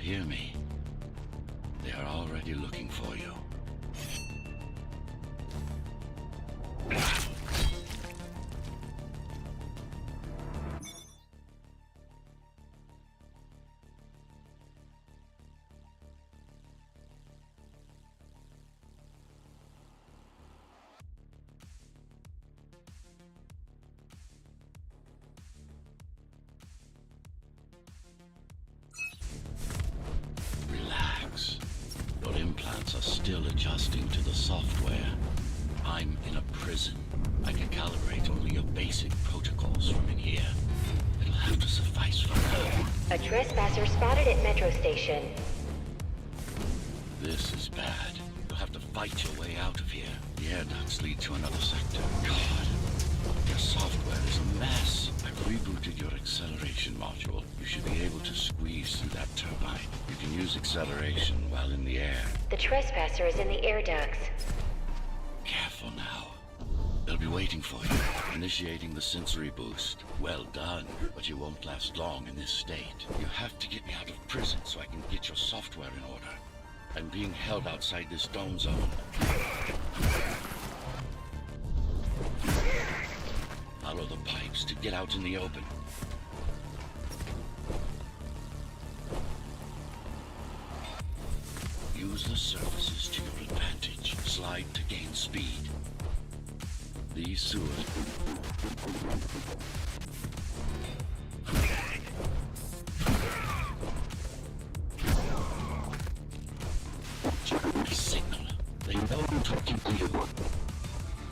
hear me? They are already looking for you. Relax. Your implants are still adjusting to the software. I'm in a prison. I can calibrate only your basic protocols from in here. It'll have to suffice for now. A trespasser spotted at Metro Station. This is bad. You'll have to fight your way out of here. The air ducts lead to another sector. God, your software is a mess. I've rebooted your acceleration module. You should be able to squeeze through that turbine. You can use acceleration while in the air. The trespasser is in the air ducts. Careful now. They'll be waiting for you, initiating the sensory boost. Well done, but you won't last long in this state. You have to get me out of prison so I can get your software in order. I'm being held outside this dome zone. Follow the pipes to get out in the open. Use the surfaces to your advantage. Slide to gain speed. These sewers... Signal. They know I'm talking to you.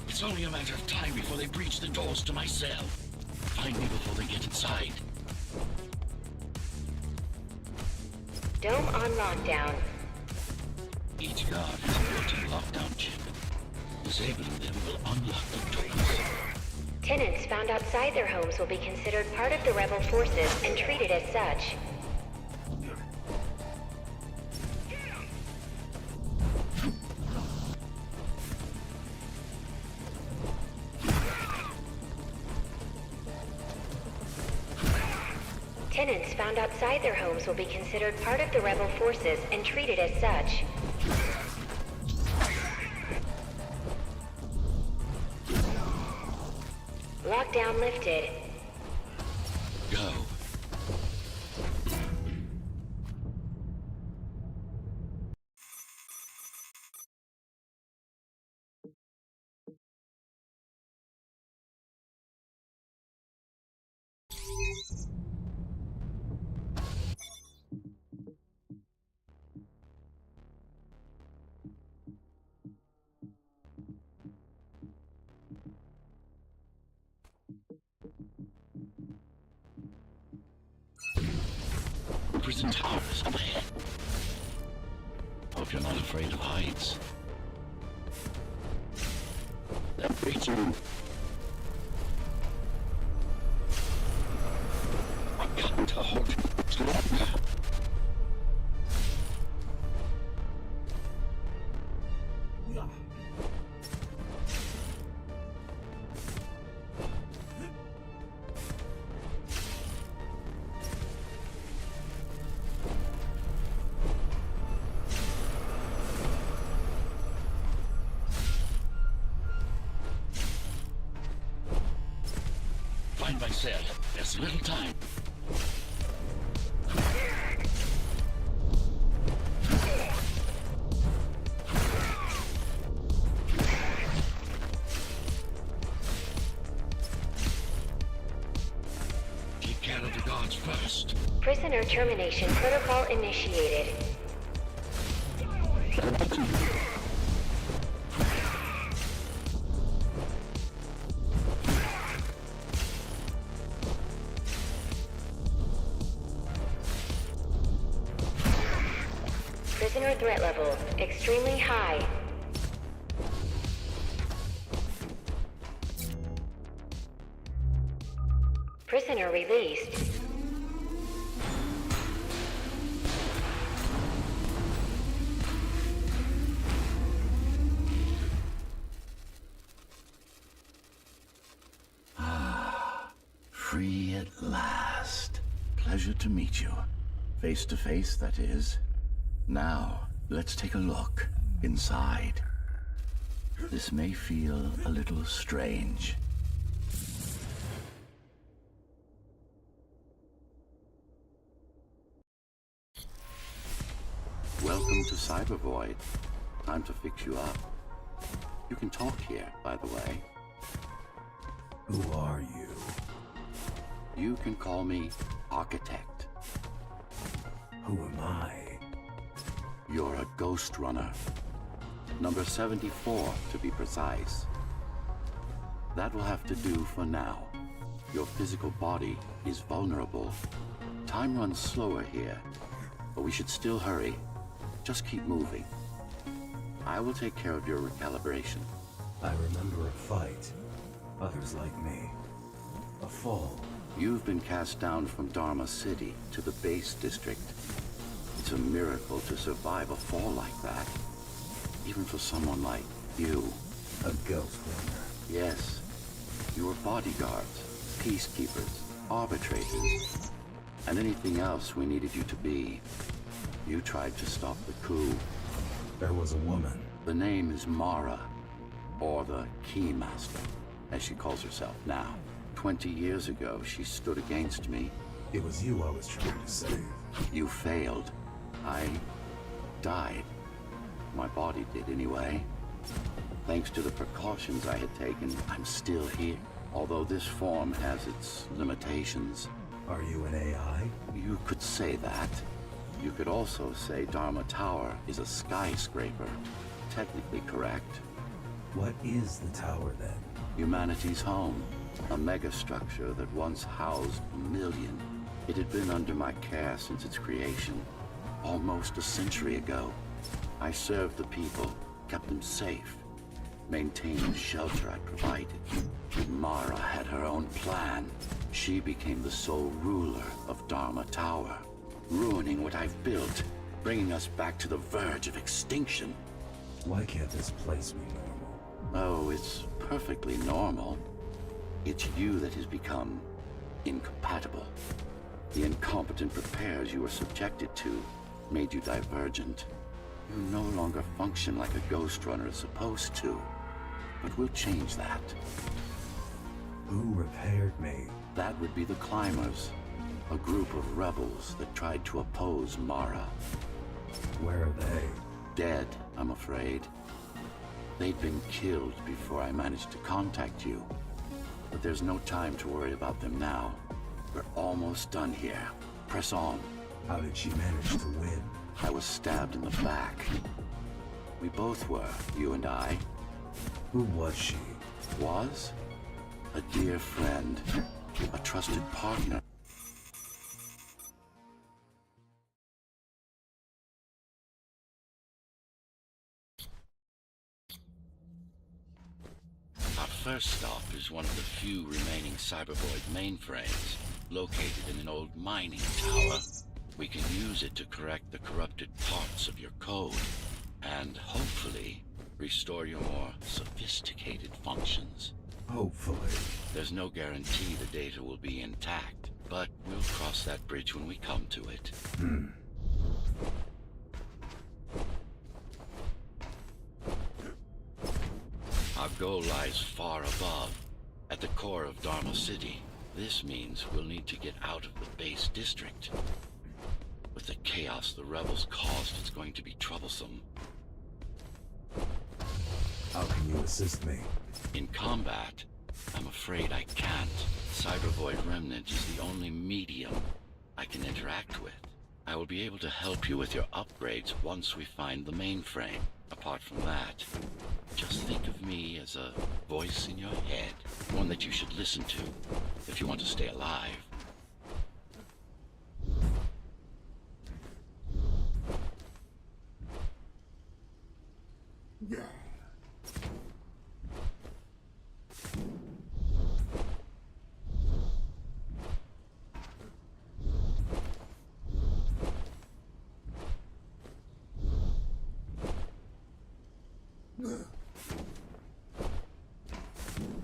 It's only a matter of time before they breach the doors to my cell. Find me before they get inside. Dome on lockdown. Each guard has a built-in lockdown chip. Disabling them will unlock the doors. Tenants found outside their homes will be considered part of the rebel forces and treated as such. Tenants found outside their homes will be considered part of the rebel forces and treated as such. Lockdown lifted. Go. Prison towers up ahead. Hope you're not afraid of heights. They're breaching. I can't hold it longer. Find my cell. There's little time. Take care of the guards first. Prisoner termination protocol initiated. Prisoner threat level extremely high. Prisoner released. Free at last. Pleasure to meet you. Face to face, that is. Now, let's take a look inside. This may feel a little strange. Welcome to Cyber Void. Time to fix you up. You can talk here, by the way. Who are you? You can call me Architect. Who am I? You're a Ghostrunner. Number 74, to be precise. That will have to do for now. Your physical body is vulnerable. Time runs slower here, but we should still hurry. Just keep moving. I will take care of your recalibration. I remember a fight. Others like me. A fall. You've been cast down from Dharma City to the base district. It's a miracle to survive a fall like that. Even for someone like you. A Ghostrunner. Yes. You were bodyguards, peacekeepers, arbitrators, and anything else we needed you to be. You tried to stop the coup. There was a woman. The name is Mara, or the Keymaster, as she calls herself now. 20 years ago, she stood against me. It was you I was trying to save. You failed. I died. My body did anyway. Thanks to the precautions I had taken, I'm still here. Although this form has its limitations. Are you an AI? You could say that. You could also say Dharma Tower is a skyscraper. Technically correct. What is the tower then? Humanity's home. A megastructure that once housed 1 million. It had been under my care since its creation. Almost a century ago. I served the people, kept them safe. Maintained the shelter I provided. Mara had her own plan. She became the sole ruler of Dharma Tower. Ruining what I've built, bringing us back to the verge of extinction. Why can't this place be normal? Oh, it's perfectly normal. It's you that has become incompatible. The incompetent repairs you were subjected to made you divergent. You no longer function like a Ghostrunner is supposed to. But we'll change that. Who repaired me? That would be the Climbers. A group of rebels that tried to oppose Mara. Where are they? Dead, I'm afraid. They'd been killed before I managed to contact you. But there's no time to worry about them now. We're almost done here. Press on. How did she manage to win? I was stabbed in the back. We both were, you and I. Who was she? Was? A dear friend. A trusted partner. Our first stop is one of the few remaining Cybervoid mainframes, located in an old mining tower. We can use it to correct the corrupted parts of your code, and hopefully restore your more sophisticated functions. Hopefully. There's no guarantee the data will be intact, but we'll cross that bridge when we come to it. Our goal lies far above, at the core of Dharma City. This means we'll need to get out of the base district. With the chaos the rebels caused, it's going to be troublesome. How can you assist me? In combat, I'm afraid I can't. Cybervoid Remnant is the only medium I can interact with. I will be able to help you with your upgrades once we find the mainframe. Apart from that, just think of me as a voice in your head, one that you should listen to if you want to stay alive.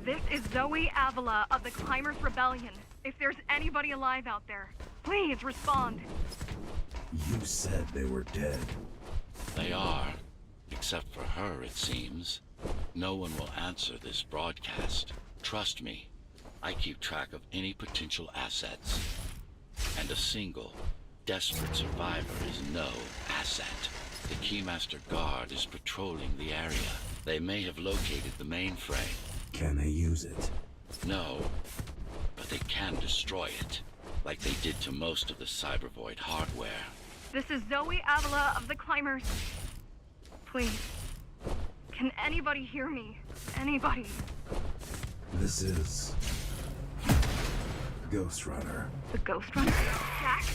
This is Zoe Avila of the Climbers Rebellion. If there's anybody alive out there, please respond. You said they were dead. They are. Except for her, it seems. No one will answer this broadcast. Trust me, I keep track of any potential assets. And a single, desperate survivor is no asset. The Keymaster Guard is patrolling the area. They may have located the mainframe. Can they use it? No, but they can destroy it, like they did to most of the Cybervoid hardware. This is Zoe Avila of the Climbers. Please. Can anybody hear me? Anybody? This is... Ghostrunner. The Ghostrunner? Jack?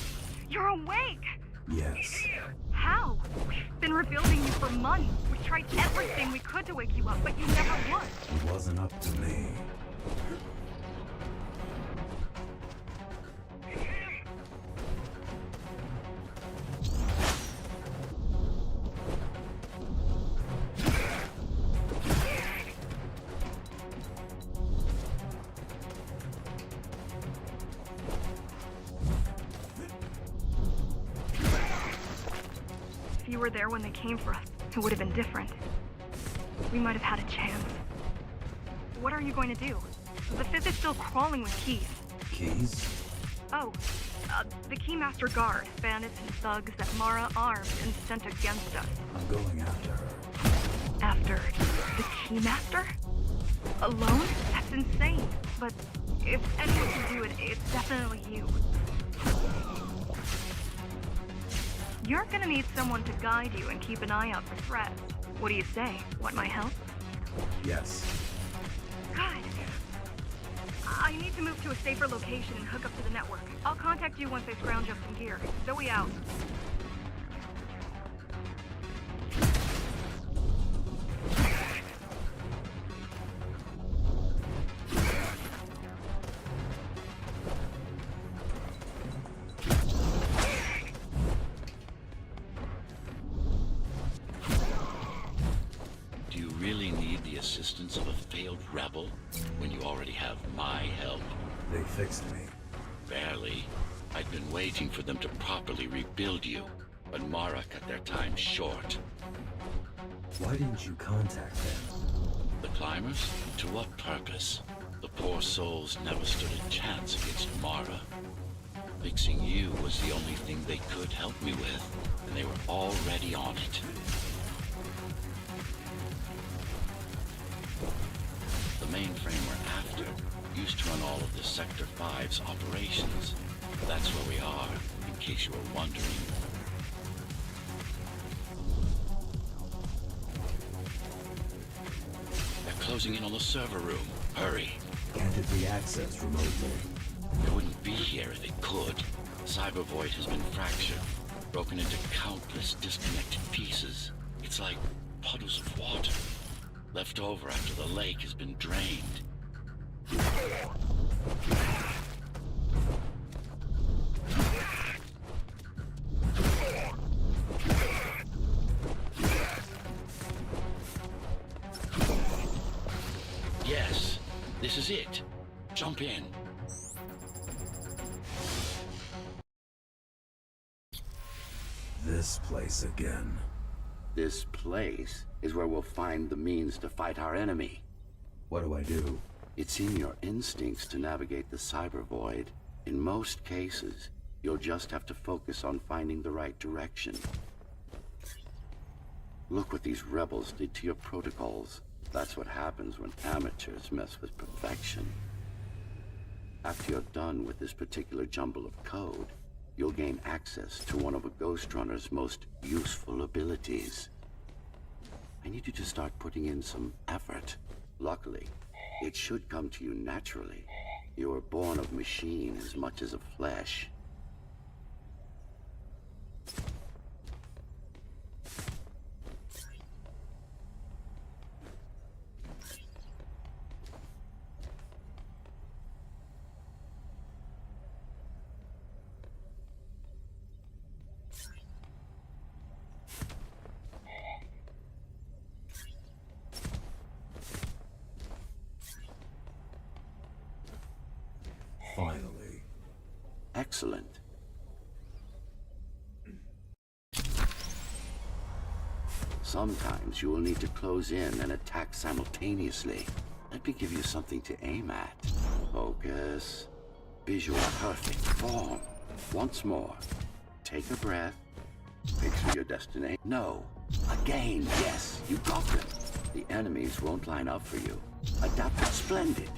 You're awake! Yes. How? We've been rebuilding you for months. We tried everything we could to wake you up, but you never would. It wasn't up to me. If you were there when they came for us, it would have been different. We might have had a chance. What are you going to do? The Fifth is still crawling with keys. Keys? Oh, the Keymaster Guard, bandits and thugs that Mara armed and sent against us. I'm going after her. After the Keymaster? Alone? That's insane. But if anyone can do it, it's definitely you. You're gonna need someone to guide you and keep an eye out for threats. What do you say? Want my help? Yes. Good. I need to move to a safer location and hook up to the network. I'll contact you once I scrounge up some gear. Zoe out. Do you really need the assistance of a failed rebel when you already have my help? They fixed me. Barely. I'd been waiting for them to properly rebuild you, but Mara cut their time short. Why didn't you contact them? The climbers? To what purpose? The poor souls never stood a chance against Mara. Fixing you was the only thing they could help me with, and they were already on it. The mainframe we're after used to run all of the Sector 5's operations. That's where we are, in case you were wondering. They're closing in on the server room. Hurry. Can't it be accessed remotely? It wouldn't be here if it could. Cybervoid has been fractured, broken into countless disconnected pieces. It's like puddles of water, left over after the lake has been drained. Yes, this is it. Jump in. This place again. This place is where we'll find the means to fight our enemy. What do I do? It's in your instincts to navigate the cyber void. In most cases, you'll just have to focus on finding the right direction. Look what these rebels did to your protocols. That's what happens when amateurs mess with perfection. After you're done with this particular jumble of code, you'll gain access to one of a Ghostrunner's most useful abilities. I need you to start putting in some effort. Luckily, it should come to you naturally. You were born of machine as much as of flesh. Finally. Excellent. Sometimes you will need to close in and attack simultaneously. Let me give you something to aim at. Focus. Visual perfect form. Once more. Take a breath. Picture your destination. No. Again, yes, you got them. The enemies won't line up for you. Adapted splendid.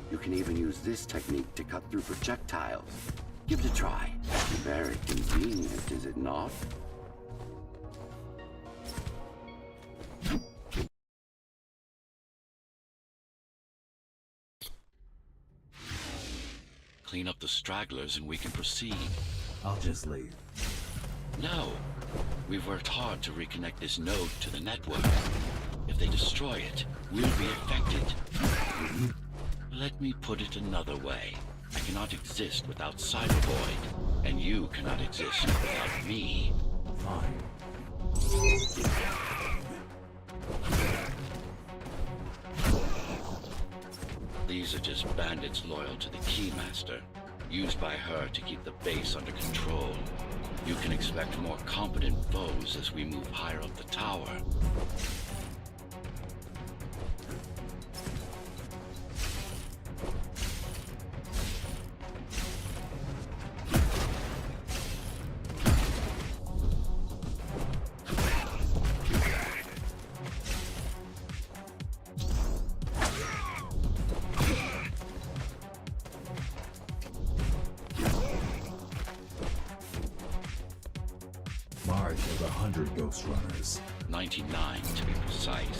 You can even use this technique to cut through projectiles. Give it a try. Very convenient, is it not? Clean up the stragglers and we can proceed. I'll just leave. No. We've worked hard to reconnect this node to the network. If they destroy it, we'll be affected. Let me put it another way. I cannot exist without Cybervoid, and you cannot exist without me. Fine. These are just bandits loyal to the Keymaster, used by her to keep the base under control. You can expect more competent foes as we move higher up the tower. Mars has 100 Ghostrunners. 99 to be precise.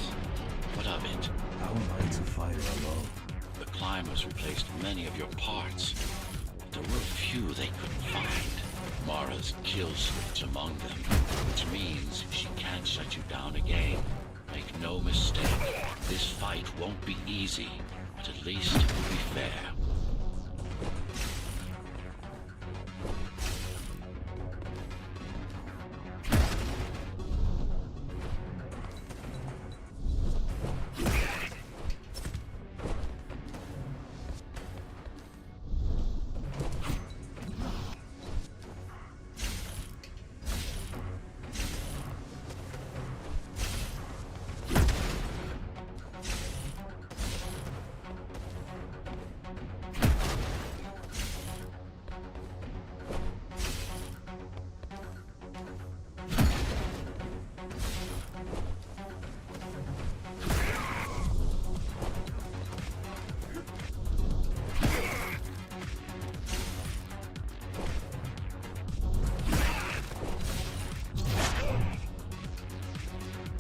What of it? How am I to fight her alone? The climbers replaced many of your parts. There were a few they couldn't find. Mara's kill switch among them, which means she can't shut you down again. Make no mistake, this fight won't be easy, but at least it will be fair.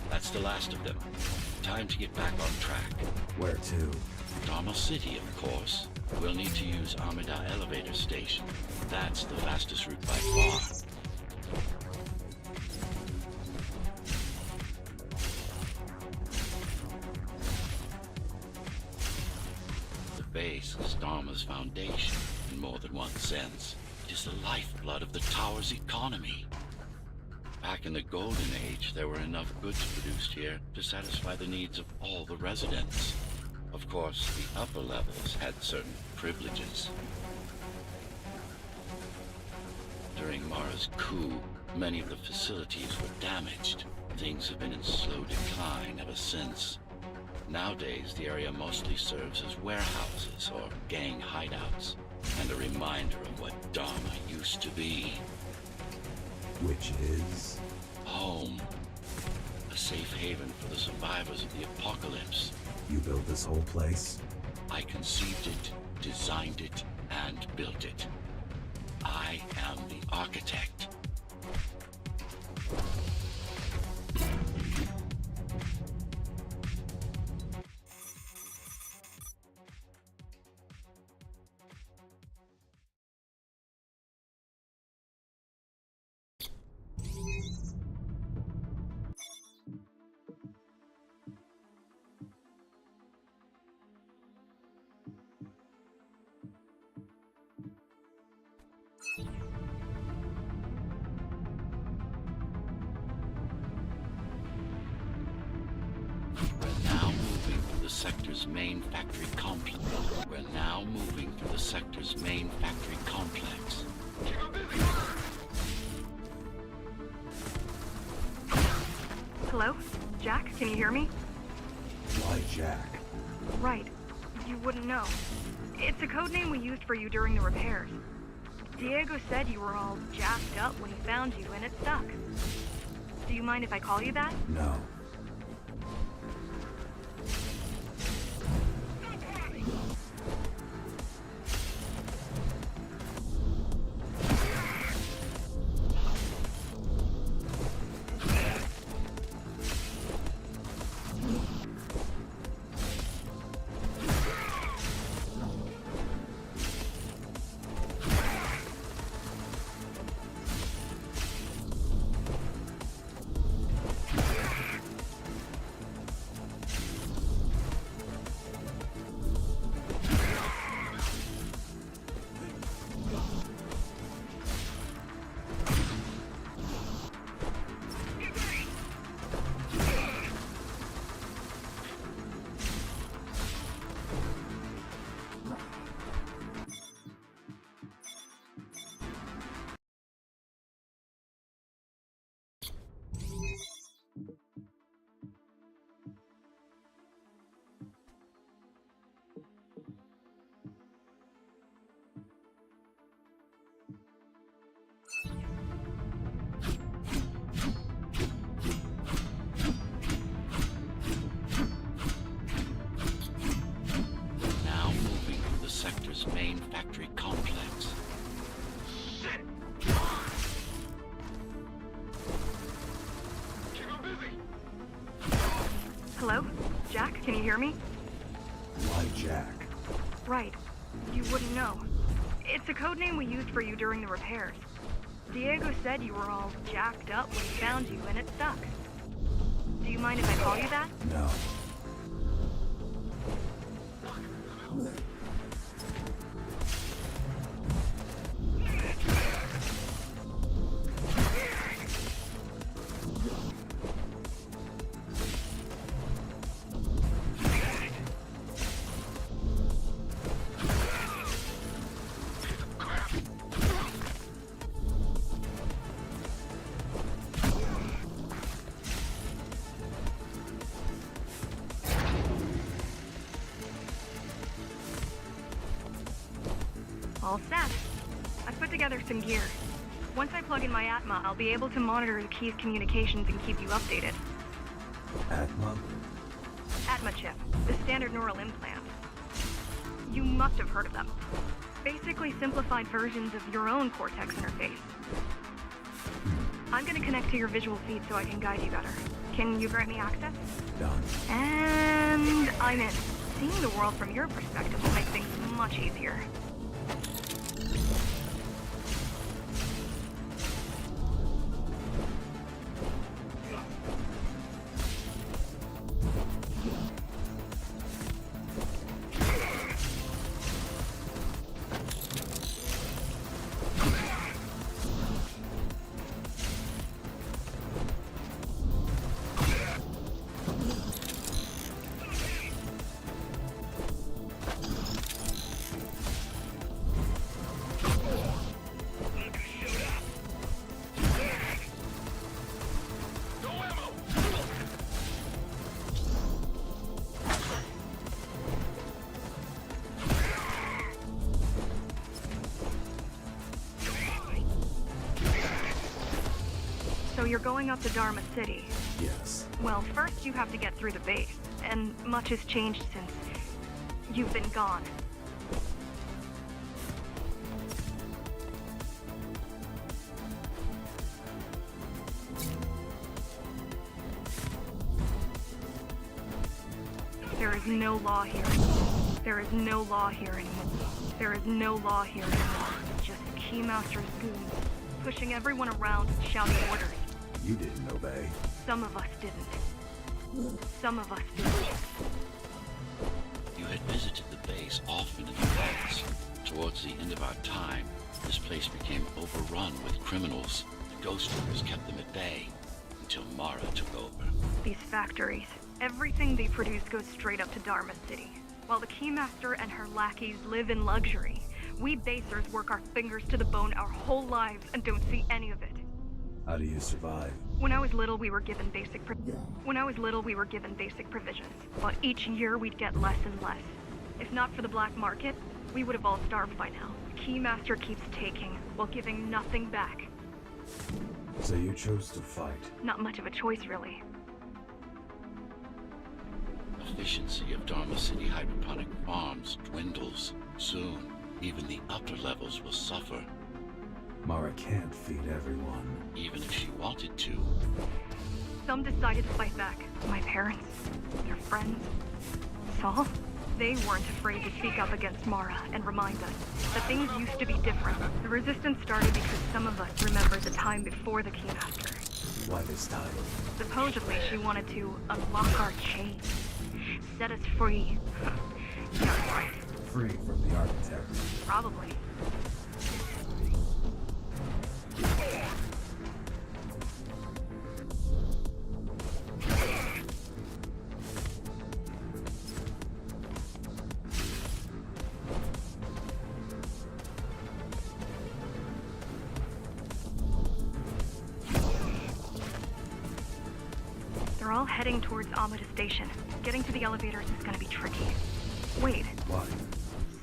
That's the last of them. Time to get back on track. Where to? Dharma City, of course. We'll need to use Amida Elevator Station. That's the fastest route by far. The base is Dharma's foundation, in more than one sense. It is the lifeblood of the tower's economy. Back in the Golden Age, there were enough goods produced here to satisfy the needs of all the residents. Of course, the upper levels had certain privileges. During Mara's coup, many of the facilities were damaged. Things have been in slow decline ever since. Nowadays, the area mostly serves as warehouses or gang hideouts, and a reminder of what Dharma used to be. Which is? Home. A safe haven for the survivors of the apocalypse. You built this whole place? I conceived it, designed it, and built it. I am the architect. Sector's main factory complex. We're now moving through the sector's main factory complex. Hello? Jack, can you hear me? Why Jack? Right. You wouldn't know. It's a code name we used for you during the repairs. Diego said you were all jacked up when he found you, and it stuck. Do you mind if I call you that? No. Now moving through the sector's main factory complex. Hello? Jack, can you hear me? Why Jack? Right. You wouldn't know. It's a code name we used for you during the repairs. Diego said you were all jacked up when he found you, and it stuck. Do you mind if I call you that? No. All set. I've put together some gear. Once I plug in my Atma, I'll be able to monitor the key's communications and keep you updated. Atma? Atma chip, the standard neural implant. You must have heard of them. Basically simplified versions of your own Cortex interface. I'm gonna connect to your visual feed so I can guide you better. Can you grant me access? Done. And I'm in. Seeing the world from your perspective will make things much easier. So you're going up to Dharma City. Yes. Well, first you have to get through the base, and much has changed since you've been gone. There is no law here. There is no law here anymore. There is no law here anymore. Just Keymaster's goons, pushing everyone around and shouting orders. You didn't obey. Some of us didn't. Some of us didn't. You had visited the base often in the past. Towards the end of our time, this place became overrun with criminals. The Ghostrunners kept them at bay until Mara took over. These factories, everything they produce goes straight up to Dharma City. While the Keymaster and her lackeys live in luxury, we basers work our fingers to the bone our whole lives and don't see any of it. How do you survive? When I was little, we were given basic provisions, but each year we'd get less and less. If not for the black market, we would have all starved by now. Keymaster keeps taking, while giving nothing back. So you chose to fight. Not much of a choice, really. Efficiency of Dharma City hydroponic farms dwindles. Soon, even the upper levels will suffer. Mara can't feed everyone. Even if she wanted to. Some decided to fight back. My parents, their friends, Saul. They weren't afraid to speak up against Mara and remind us that things used to be different. The resistance started because some of us remember the time before the Keymaster. Why this time? Supposedly she wanted to unlock our chains. Set us free. Yeah, right. Free from the architect. Probably. They're all heading towards Amida Station. Getting to the elevators is gonna be tricky. Wait, Why?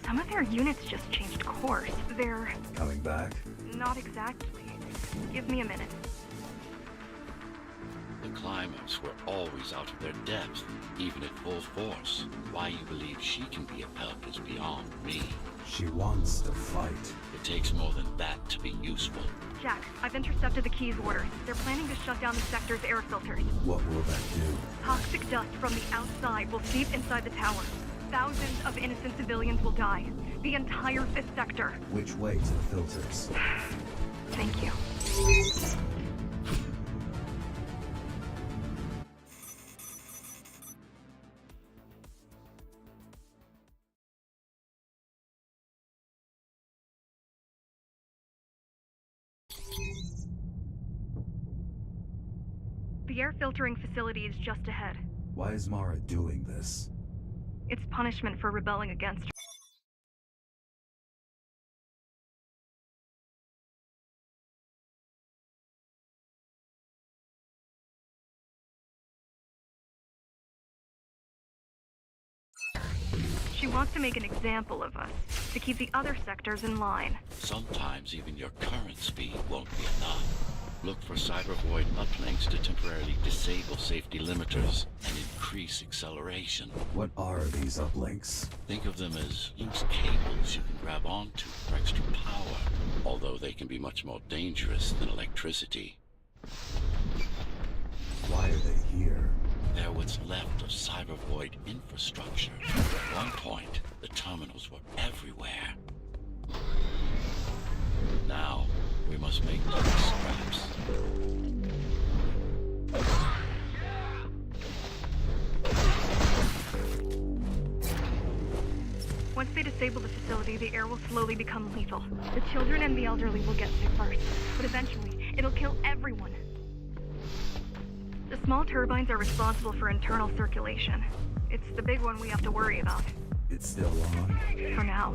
some of their units just changed course. They're... Coming back? not exactly. Give me a minute. The climbers were always out of their depth, even at full force. Why you believe she can be of help is beyond me. She wants to fight. It takes more than that to be useful. Jack, I've intercepted the Key's orders. They're planning to shut down the sector's air filters. What will that do? Toxic dust from the outside will seep inside the tower. Thousands of innocent civilians will die. The entire 5th sector. Which way to the filters? Thank you. The air filtering facility is just ahead. Why is Mara doing this? It's punishment for rebelling against her. She wants to make an example of us, to keep the other sectors in line. Sometimes even your current speed won't be enough. Look for cyber void uplinks to temporarily disable safety limiters and increase acceleration. What are these uplinks? Think of them as loose cables you can grab onto for extra power, although they can be much more dangerous than electricity. Why are they here? They're what's left of cyber void infrastructure. At one point, the terminals were everywhere. Now, we must make these scraps. Once they disable the facility, the air will slowly become lethal. The children and the elderly will get sick first, but eventually, it'll kill everyone. The small turbines are responsible for internal circulation. It's the big one we have to worry about. It's still on? For now.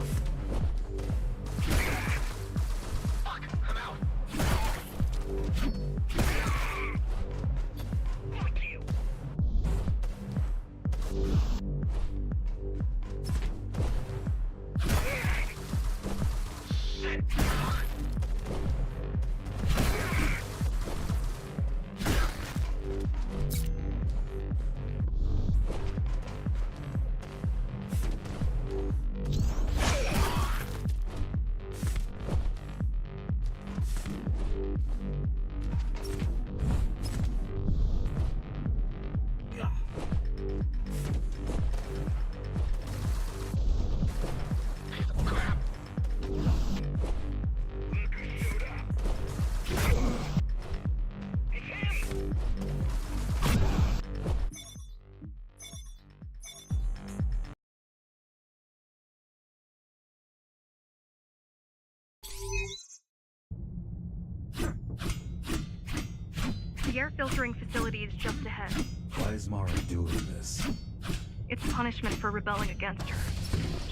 The air filtering facility is just ahead. Why is Mara doing this? It's punishment for rebelling against her.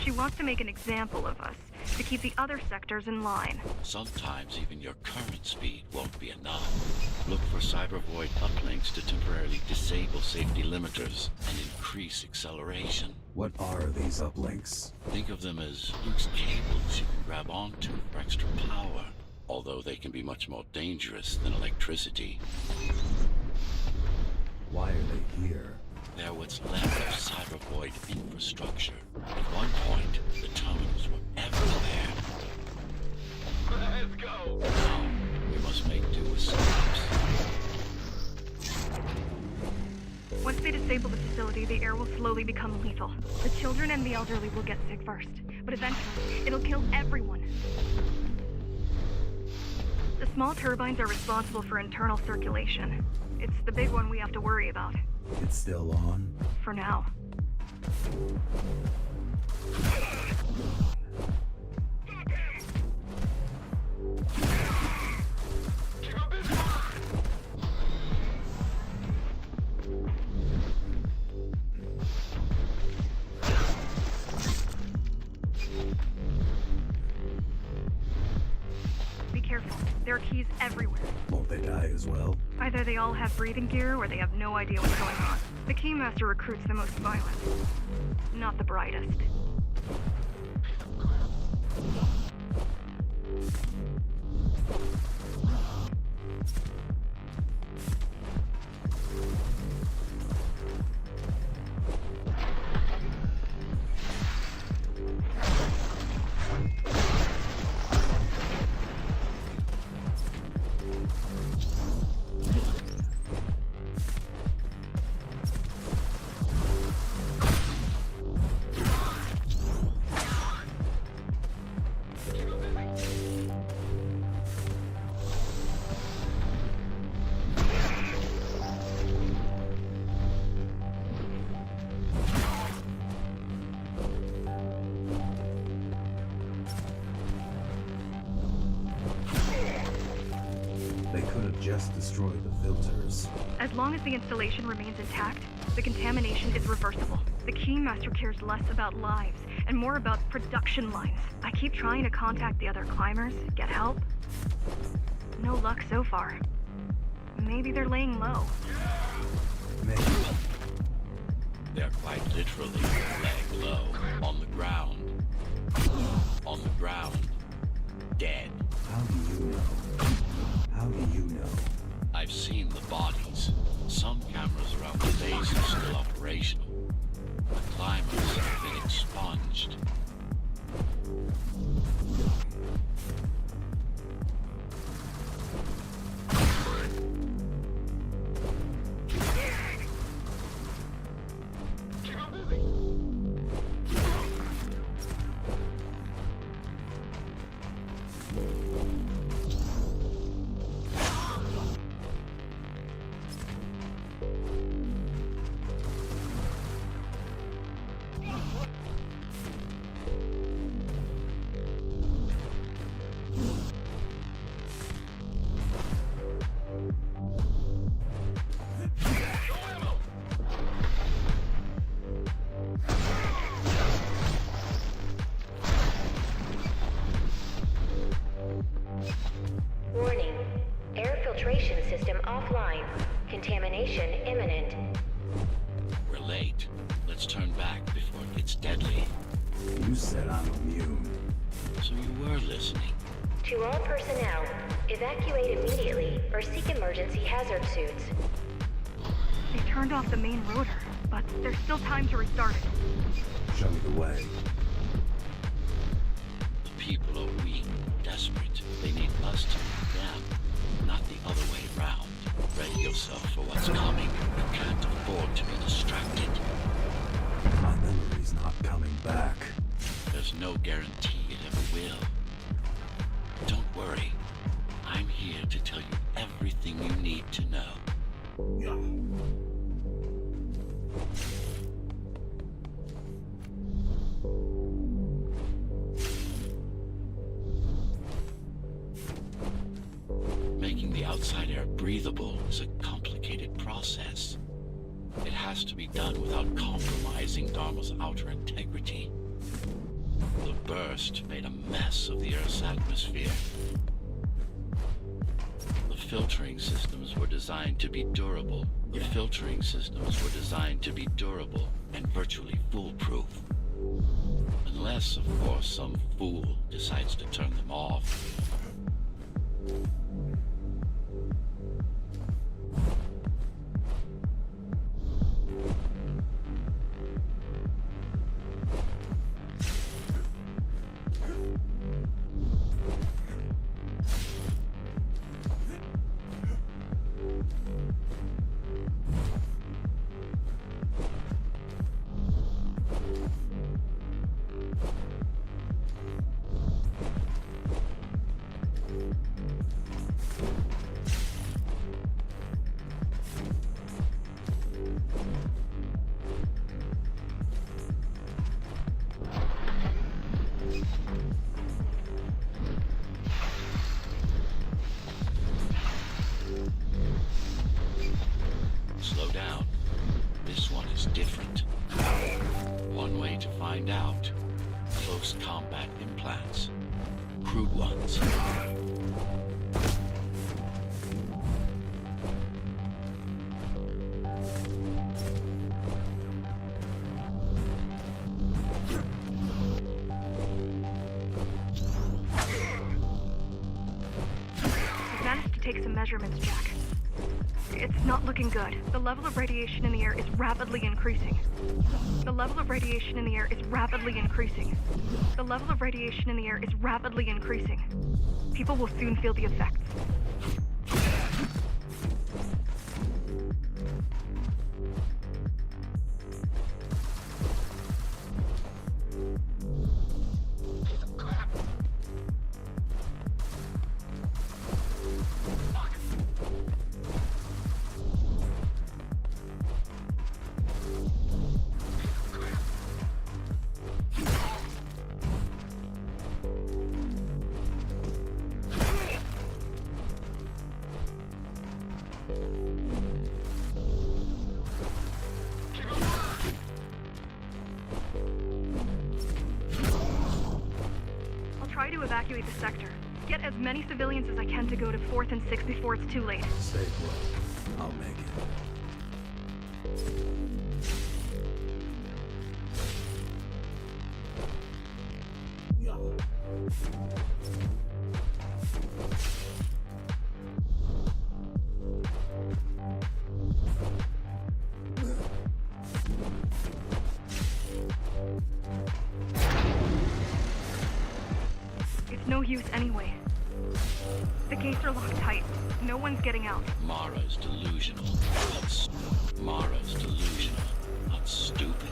She wants to make an example of us, to keep the other sectors in line. Sometimes even your current speed won't be enough. Look for cybervoid uplinks to temporarily disable safety limiters and increase acceleration. What are these uplinks? Think of them as loose cables you can grab onto for extra power, although they can be much more dangerous than electricity. Why are they here? They're what's left of cybervoid infrastructure. At one point, the terminals were everywhere. Let's go! Now, we must make do with scraps. Once they disable the facility, the air will slowly become lethal. The children and the elderly will get sick first, but eventually, it'll kill everyone. The small turbines are responsible for internal circulation. It's the big one we have to worry about. It's still on? For now. Be careful. There are keys everywhere. Won't they die as well? Either they all have breathing gear or they have no idea what's going on. The Keymaster recruits the most violent. Not the brightest. They could have just destroyed the filters. As long as the installation remains intact, the contamination is reversible. The Keymaster cares less about lives and more about production lines. I keep trying to contact the other climbers, get help. No luck so far. Maybe they're laying low. Maybe. They're quite literally laying low, on the ground. On the ground. Dead. How do you know? How do you know? I've seen the bodies. Some cameras around the daze are still operational. The climbers have been expunged. Warning. Air filtration system offline. Contamination imminent. We're late. Let's turn back before it gets deadly. You said I'm immune. So you were listening. To all personnel, evacuate immediately or seek emergency hazard suits. They turned off the main rotor, but there's still time to restart it. Show me the way. The people are weak, desperate. They need us to lead them, not the other way around. Ready yourself for what's coming. You can't afford to be distracted. My memory's not coming back. There's no guarantee it ever will. Don't worry. I'm here to tell you everything you need to know. Making the outside air breathable is a complicated process. It has to be done without compromising Dharma's outer integrity. The bird burst made a mess of the Earth's atmosphere. The filtering systems were designed to be durable. The filtering systems were designed to be durable and virtually foolproof. Unless, of course, some fool decides to turn them off. Slow down. This one is different. One way to find out. Close combat implants. Crude ones. I've managed to take some measurements, Jack. It's not looking good. The level of radiation in the air is rapidly increasing. The level of radiation in the air is rapidly increasing. The level of radiation in the air is rapidly increasing. People will soon feel the effects. Try to evacuate the sector. Get as many civilians as I can to go to 4th and 6th before it's too late. Stay put. I'll make it. No use anyway. The gates are locked tight. No one's getting out. Mara's delusional. Mara's delusional. Not stupid.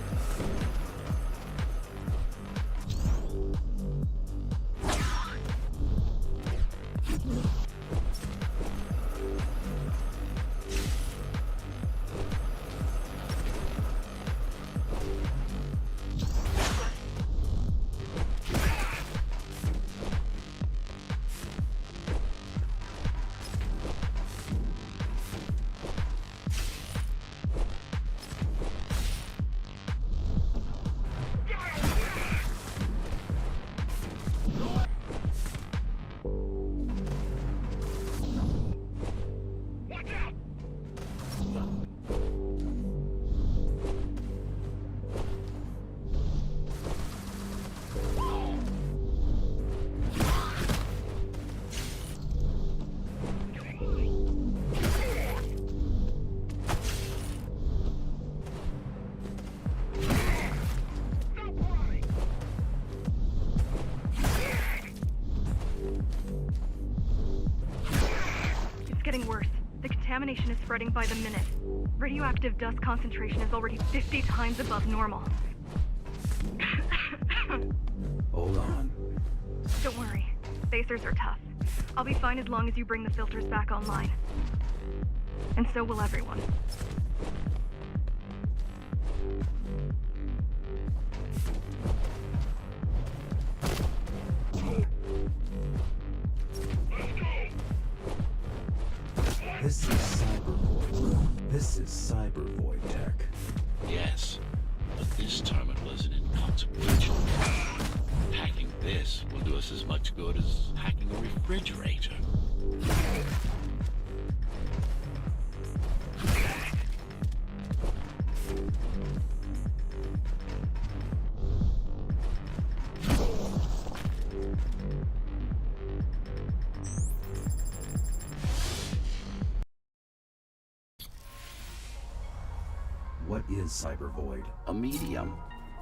Getting worse. The contamination is spreading by the minute. Radioactive dust concentration is already 50 times above normal. Hold on. Don't worry. Spacers are tough. I'll be fine as long as you bring the filters back online. And so will everyone. This is Cybervoid. This is Cybervoid tech. Yes, but this terminal is an inconsequential. Hacking This will do us as much good as hacking a refrigerator. What is Cyber Void? A medium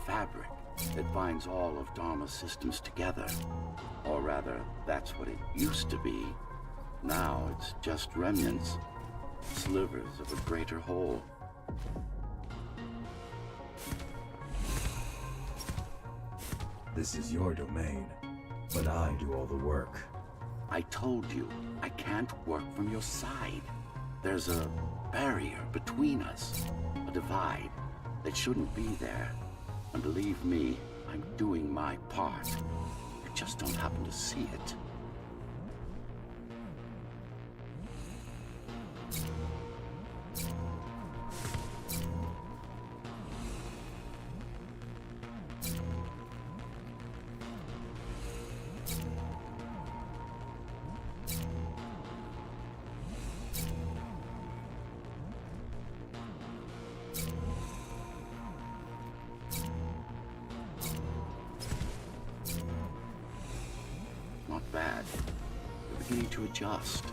fabric that binds all of Dharma's systems together. Or rather, that's what it used to be. Now it's just remnants, slivers of a greater whole. This is your domain, but I do all the work. I told you, I can't work from your side. There's a barrier between us, a divide that shouldn't be there. And believe me, I'm doing my part. You just don't happen to see it. Not bad. We're beginning to adjust.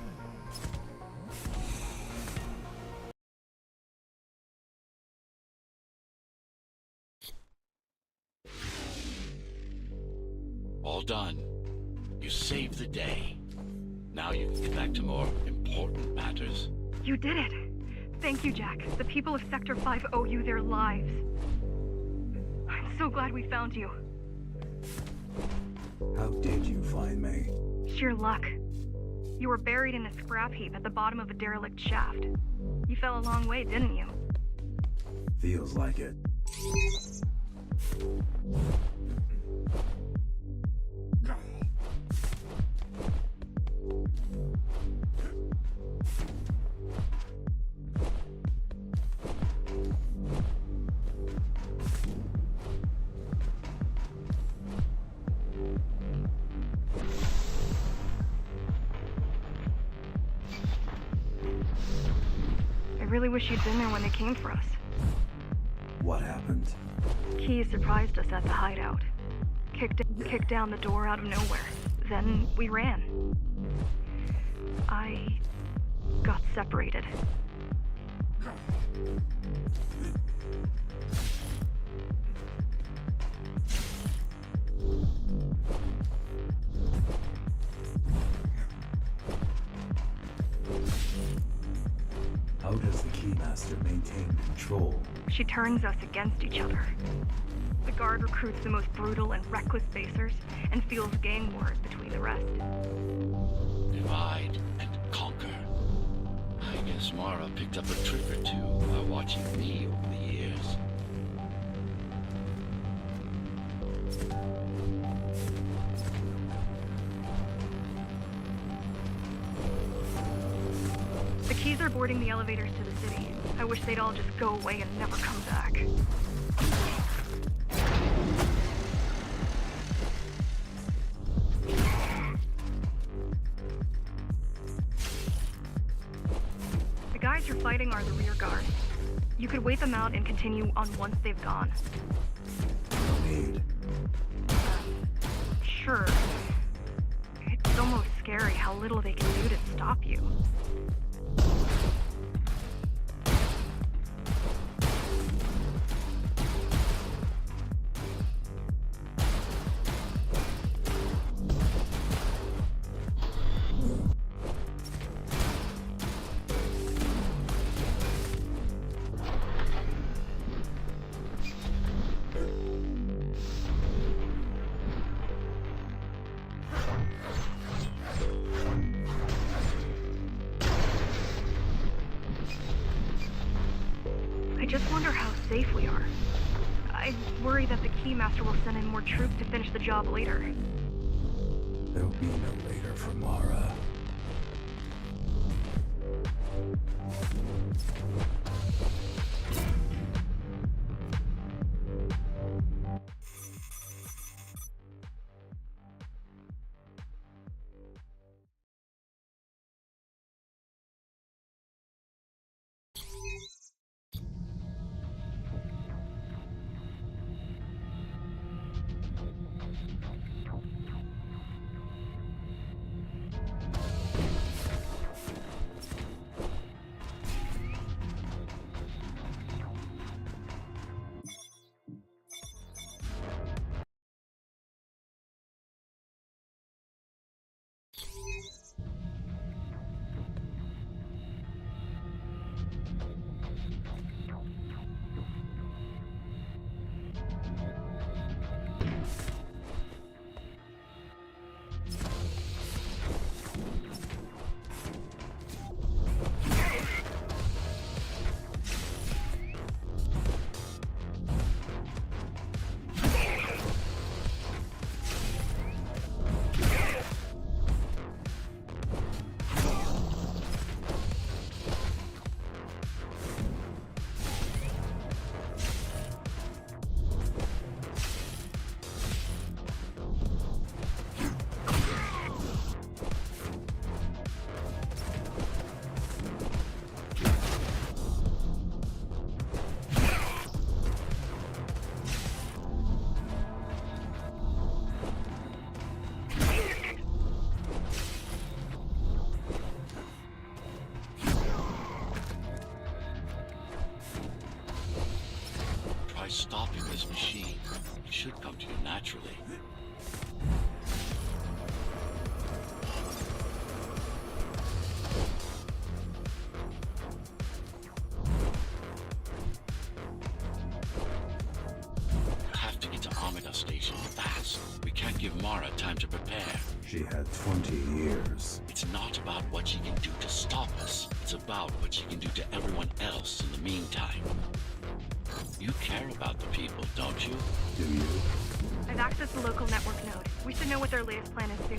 All done. You saved the day. Now you can get back to more important matters. You did it! Thank you, Jack. The people of Sector 5 owe you their lives. I'm so glad we found you. How did you find me? Sheer luck. You were buried in a scrap heap at the bottom of a derelict shaft. You fell a long way, didn't you? Feels like it. I really wish you'd been there when they came for us. What happened? Key surprised us at the hideout. Kicked down the door out of nowhere. Then we ran. I got separated. How does the Keymaster maintain control? She turns us against each other. The guard recruits the most brutal and reckless basers and fuels gang wars between the rest. Divide and conquer. I guess Mara picked up a trick or two by watching me over the years. The Keys are boarding the elevators to the city. I wish they'd all just go away and never come back. The guys you're fighting are the rear guard. You could wait them out and continue on once they've gone. Need. Sure. It's almost scary how little they can do to stop you. I just wonder how safe we are. I worry that the Keymaster will send in more troops to finish the job later. There'll be no later for Mara. stopping this machine. It should come to you naturally. You have to get to Amida Station fast. We can't give Mara time to prepare. She had 20 years. It's not about what she can do to stop us. It's about what she can do to everyone else in the meantime. You care about the people, don't you? Do you? I've accessed the local network node. We should know what their latest plan is soon.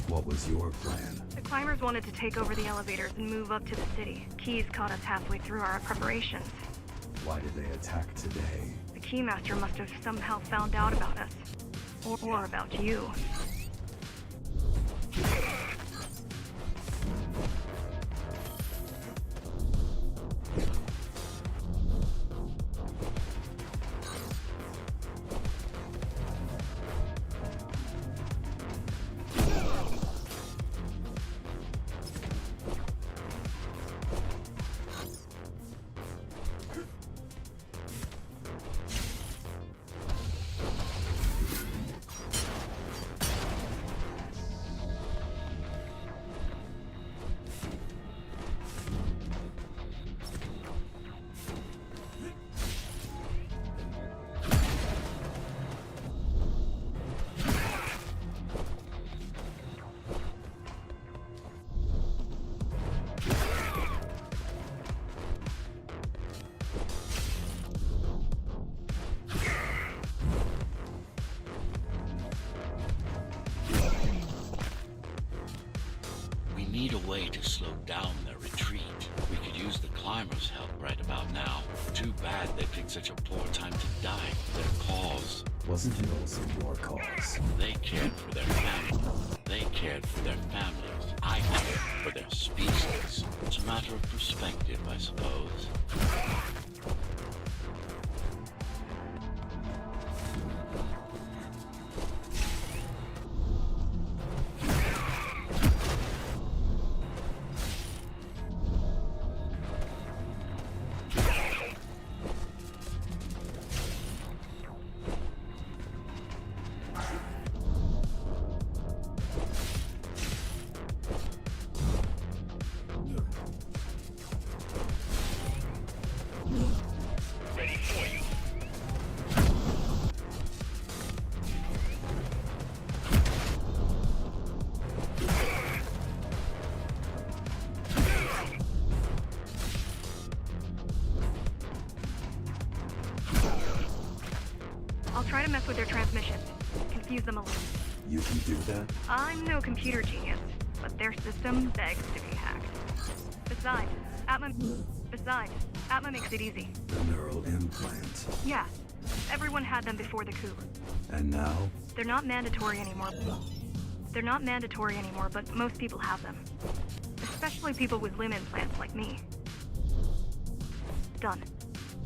What was your plan? The climbers wanted to take over the elevators and move up to the city. Keys caught us halfway through our preparations. Why did they attack today? The Keymaster must have somehow found out about us. Or about you. We need a way to slow down their retreat. We could use the climbers' help right about now. Too bad they picked such a poor time to die for their cause. Wasn't it also your cause? They cared for their family. They cared for their families. I cared for their species. It's a matter of perspective, I suppose. I'll try to mess with their transmissions. Confuse them a little. You can do that? I'm no computer genius, but their system begs to be hacked. Besides, Atma makes it easy. The neural implant. Yeah, everyone had them before the coup. And now? They're not mandatory anymore. But most people have them. Especially people with limb implants like me. Done.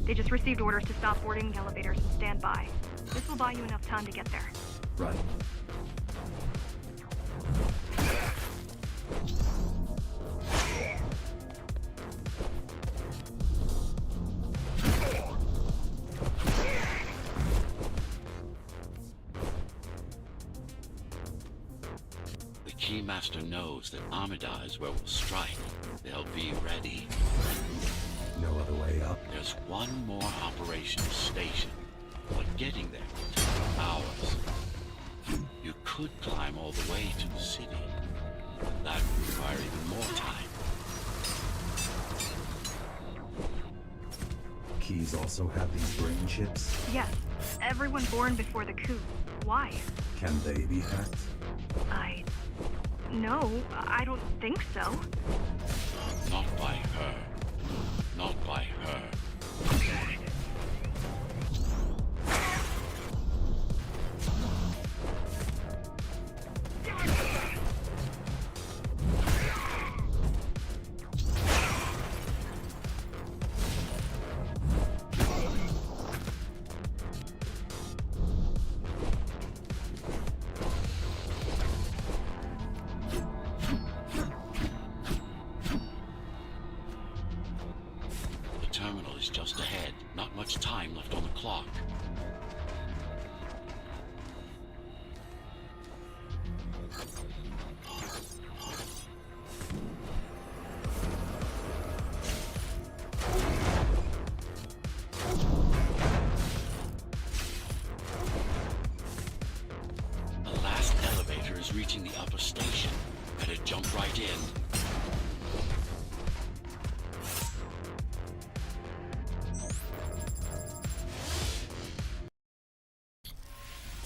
They just received orders to stop boarding the elevators and stand by. This will buy you enough time to get there. Right. The Keymaster knows that Amida is where we'll strike. They'll be ready. No other way up? There's one more operational station, but getting there will take hours. You could climb all the way to the city. That would require even more time. Keys also have these brain chips? Yes, everyone born before the coup. Why? Can they be hacked? No, I don't think so. Not by her. Not by her. terminal is just ahead. Not much time left on the clock. The last elevator is reaching the upper station. Better jump right in.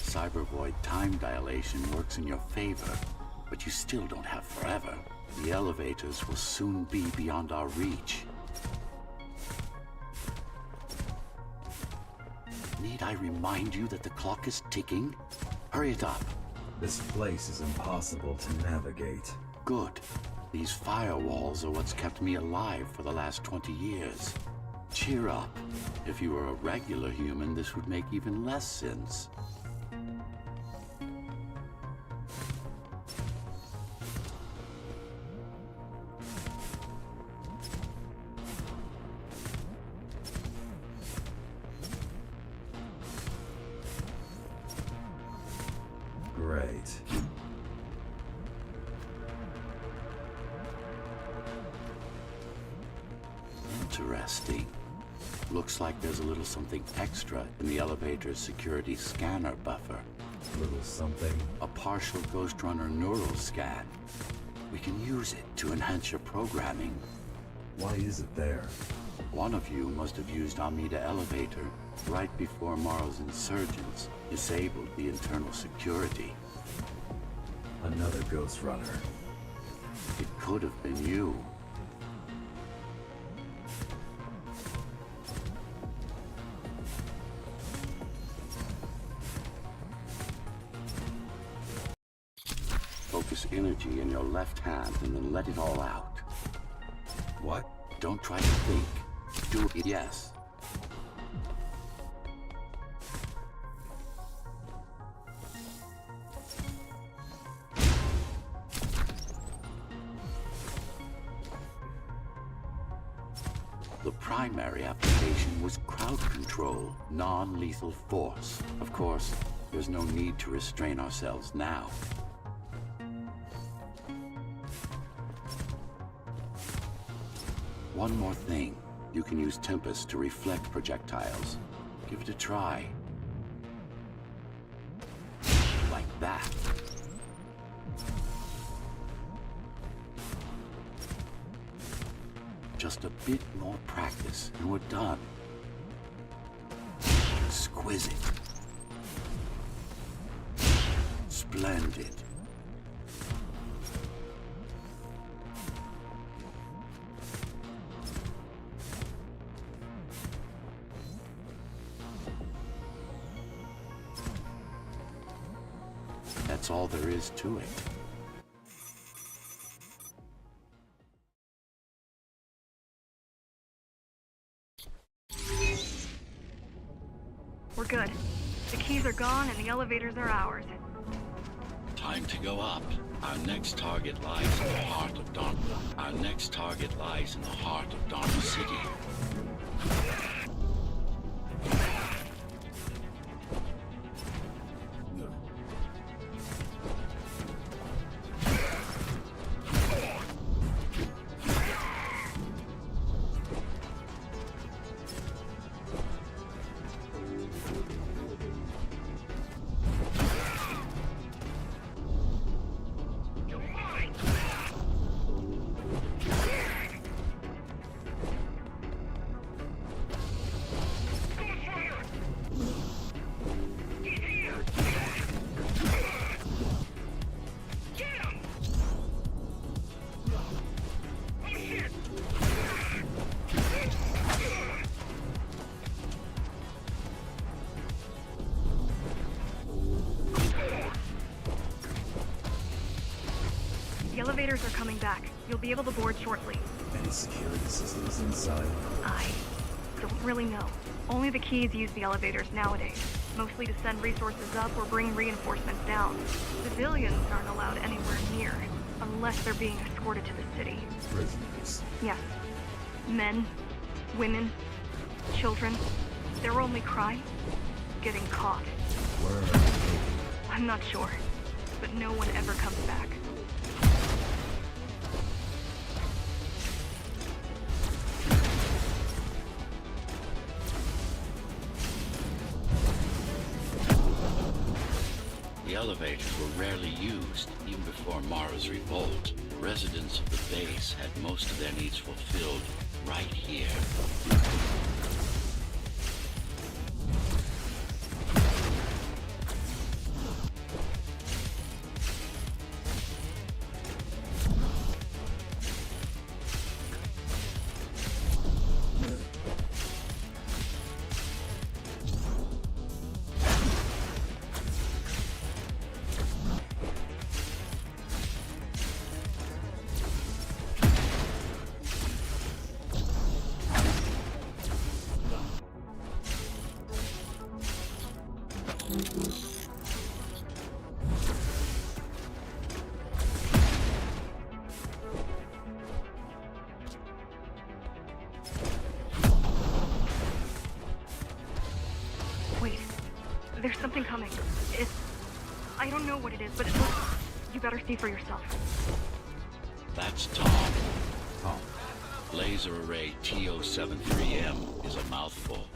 Cybervoid time dilation works in your favor, but you still don't have forever. The elevators will soon be beyond our reach. Need I remind you that the clock is ticking? Hurry it up. This place is impossible to navigate. Good. These firewalls are what's kept me alive for the last 20 years. Cheer up. If you were a regular human, this would make even less sense. Great. Interesting. Looks like there's a little something extra in the elevator's security scanner buffer. Little something. A partial Ghostrunner neural scan. We can use it to enhance your programming. Why is it there? One of you must have used Amida Elevator right before Morrow's insurgents disabled the internal security. Another Ghostrunner. It could have been you. Focus energy in your left hand and then let it all out. What? Don't try to think. Do it, yes. The primary application was crowd control, non-lethal force. Of course, there's no need to restrain ourselves now. One more thing. You can use Tempest to reflect projectiles. Give it a try. Like that. Just a bit more practice, and we're done. Exquisite. Splendid. That's all there is to it. We're good. The keys are gone and the elevators are ours. Time to go up. Our next target lies in the heart of Dharma. Our next target lies in the heart of Dharma City. The elevators are coming back. You'll be able to board shortly. Any security systems inside? I don't really know. Only the keys use the elevators nowadays, mostly to send resources up or bring reinforcements down. Civilians aren't allowed anywhere near, unless they're being escorted to the city. Prisoners. Yes. Men, Women, children, their only crime? Getting caught. Where are they taking? I'm not sure, but no one ever comes back. The elevators were rarely used, even before Mara's revolt. Residents of the base had most of their needs fulfilled right here. Wait, there's something coming. I don't know what it is, but it looks... You better see for yourself. That's Tom. Tom. Laser array TO-73M is a mouthful.